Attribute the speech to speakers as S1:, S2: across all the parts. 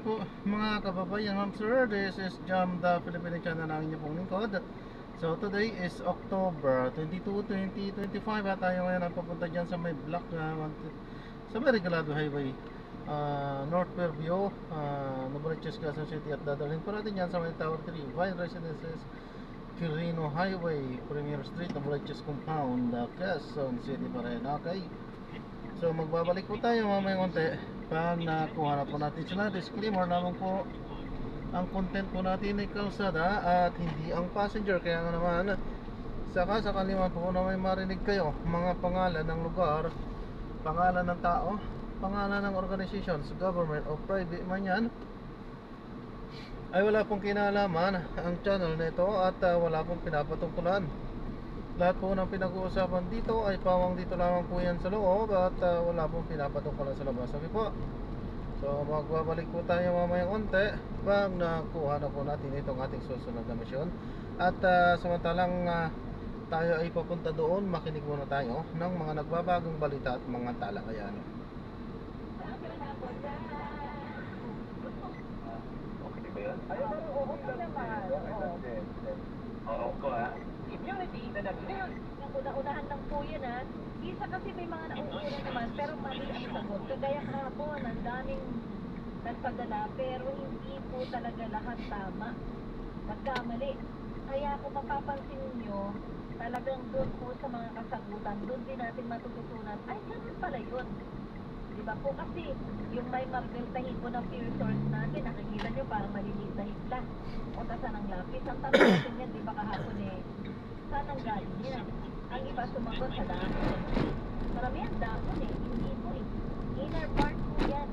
S1: po mga kababayan, ma'am sir. This is Jam the Philippine channel ng inyong pong lingkod. So today is October 22, 2025 at tayo ngayon ang papunta dyan sa may block sa may Regalado Highway, North Fairview, Novaliches, Quezon City, at dadalhin po natin dyan sa may Tower 3 Vine Residences, Quirino Highway, Premier Street, Novaliches Compound, Quezon City pa rin. Okay, so magbabalik po tayo mamaya konti pag nakuha na po natin sila. Disclaimer naman po, ang content po natin ay kalsada at hindi ang passenger. Kaya nga naman, sakali man po na may marinig kayo mga pangalan ng lugar, pangalan ng tao, pangalan ng organizations, government o private man yan, ay wala pong kinalaman ang channel nito at wala pong pinapatungkulan. Lahat po ng pinag-uusapan dito ay pawang dito lamang po yan sa loob at wala pong pinapatungkulan sa labas. Okay po? So magbabalik po tayo mamayang konti pag nakuha na po natin itong ating susunod na misyon. At samantalang tayo ay papunta doon, makinig muna tayo ng mga nagbabagong balita at mga talakayan.
S2: Okay ba yan? Ayaw na rin okay naman. Oo ko ha. Immunity na ngayon.
S3: Una-unahan lang po yun ha. Isa kasi may mga nauuna naman pero mali ang sagot. Kagaya kahapon, ang daming nagpadala pero hindi po talaga lahat tama. Nagkamali. Kaya kung mapapansin nyo, talagang doon po sa mga kasagutan, doon din natin matututunan, ay ganun pala yun. Diba po kasi yung may marble tahipo ng fuel source natin, nakikita nyo parang maliliit na hipla o tasa ng lapis. Ang tanong natin yan, diba kahapon saan ang galing yan? Ang iba sumagot sa dahon. Marami ang dahon hindi po inner part po yan.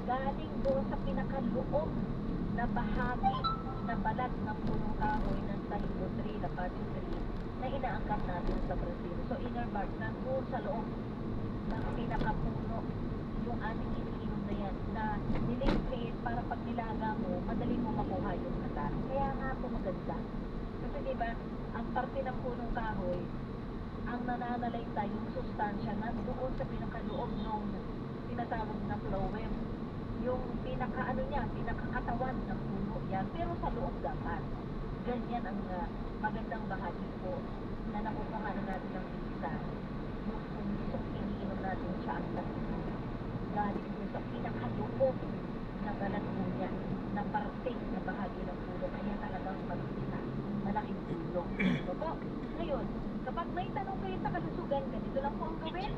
S3: Galing doon sa pinakaloob na bahagi na balat ng punong kahoy ng Tahibo tree, Lapati tree, na inaangkat natin sa Brazil. So inner part, nandun sa loob ng pinakapuno yung ating iniinom na yan, na nilipit para pag nilaga mo, madali mo makuha yung kata. Kaya nga po maganda. Kasi diba, ang parte ng punong kahoy, ang nananalayta yung sustansya na doon sa pinakaloob ng tinatawag na phloem. Yung pinakaano niya, pinakakatawan ng puno yan, pero sa loob dapat. Ganyan ang magandang bahagi po na nakukuha na natin ng isa. Kung gustong iniinom natin siya ang tahibo. Galing po sa pinakaloob na balat po niya, na parte na bahagi ng puno. Kaya talagang malaking tulong. So, ngayon, kapag may tanong kayo sa kalusugan, ganito lang po ang gawin.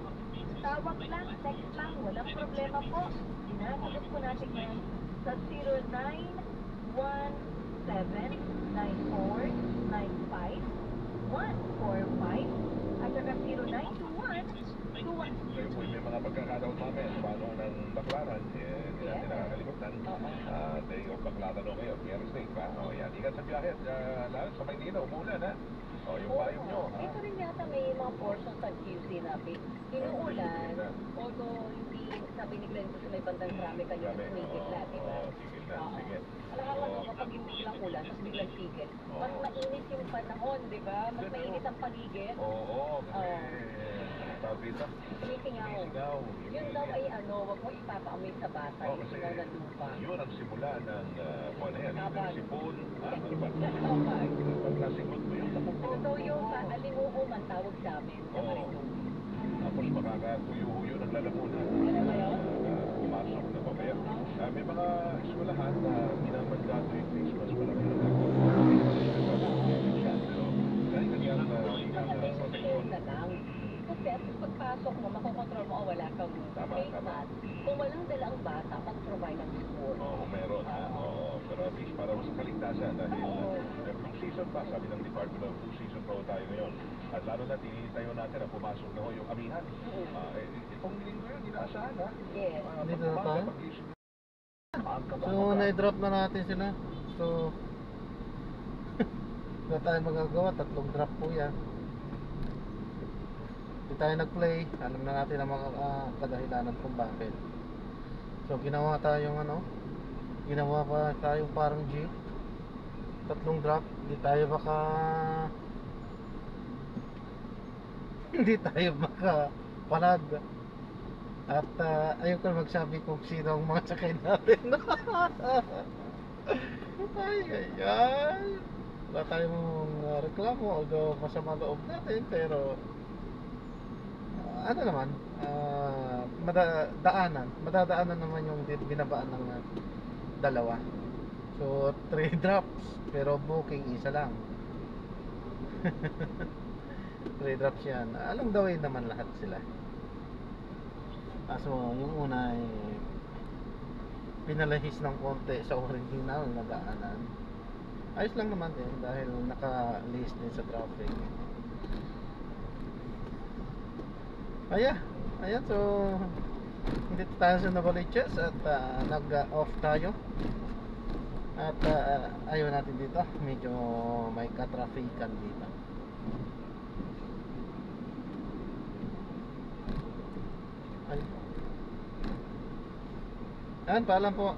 S3: Tawag lang, text lang, walang problema po. Dinasagot po natin yan sa 0917-9495-145 at saka 0921-216.
S2: May mga pagkakataon namin, paano ng baklaran, hindi natin nakakalimutan. Day of baklaran o kayo, Thursday pa. O yan, ingat sa biyahe. Lalo sa Maynila, umulan ha. O yung payong nyo.
S3: Dito rin yata may mga portions ng QC na inuulan. Although hindi sabi ni Glenn ko sa may bandang trami kayo na tumigil na, di ba?
S2: Sige.
S3: Alam mo kapag yung biglang ulan, tapos biglang tigil. Mas mainit yung panahon, di ba? Mas mainit ang paligid.
S2: Oo, kasi tawag dito.
S3: Sumisingaw. Yun daw ay wag mo ipapaamoy sa bata. Yung singaw na lupa.
S2: Yun ang simula ng kung ano yan, sipon. Ano ba?
S3: Kapag.
S2: Pag nasingot mo yung tapos mo.
S3: So yung alimuho man tawag sa amin.
S2: Tapos makakakuyo-huyo ng lalamunan.
S3: Ano ba yun?
S2: Pumasok na mamaya. May mga eskwelahan na minamandado yung Christmas pa lang. Kasi at pagpasok mo, makokontrol mo o wala kang face mask. Kung walang dala ang bata, mag-provide ng school. Oo, meron. Pero at least para sa kaligtasan dahil flu season pa, sabi ng Department of Flu Season pa tayo ngayon. At lalo na tinitayo natin na pumasok na yung amihan. Itong linggo yun, inaasahan ha?
S3: Yes.
S1: Dito na tayo? So na-drop na natin sila. So wala tayo magagawa, 3 drop po yan. Hindi tayo nag-play, alam na natin ang mga kadahilanan kung bakit. So ginawa tayong ginawa pa tayong parang G, 3 drop. Hindi tayo hindi tayo makapalag. At ayoko na magsabi kung sino ang mga sakay natin. Ay, ay, ay. Wala tayong reklamo, although masama loob natin, pero ano naman, madadaanan naman yung binabaan ng dalawa. So, 3 drops, pero booking isa lang. 3 drops yan. Alam gawin naman lahat sila. Kaso yung una ay pinalahis ng konti sa original na daanan. Ayos lang naman din dahil naka-list din sa traffic. Ayan, so hindi tayo sa Novaliches at nag-off tayo. At ayaw natin dito, medyo may katrafikan dito. Ayan, paalam po.